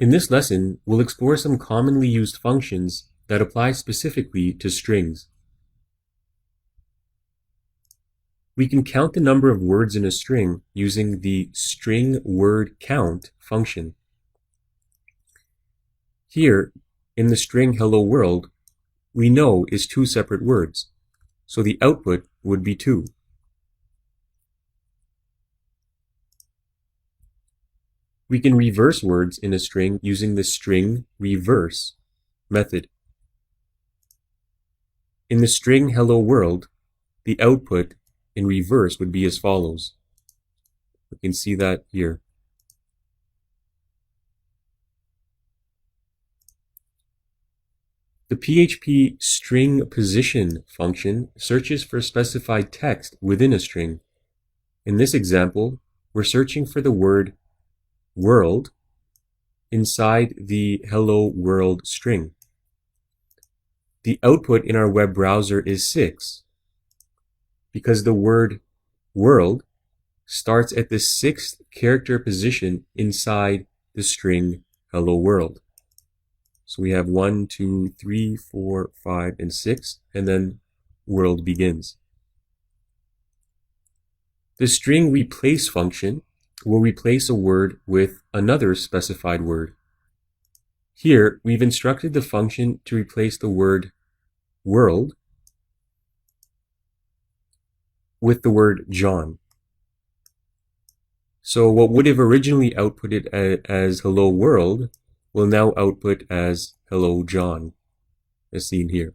In this lesson, we'll explore some commonly used functions that apply specifically to strings. We can count the number of words in a string using the string word count function. Here, in the string hello world, we know is two separate words, so the output would be 2. We can reverse words in a string using the string reverse method. In the string hello world, the output in reverse would be as follows. We can see that here. The PHP string position function searches for specified text within a string. In this example, we're searching for the word world inside the hello world string. The output in our web browser is 6 because the word world starts at the 6th character position inside the string hello world. So we have 1, 2, 3, 4, 5, and 6, and then world begins. The string replace function will replace a word with another specified word. Here, we've instructed the function to replace the word world with the word John. So what would have originally outputted as hello world will now output as hello John, as seen here.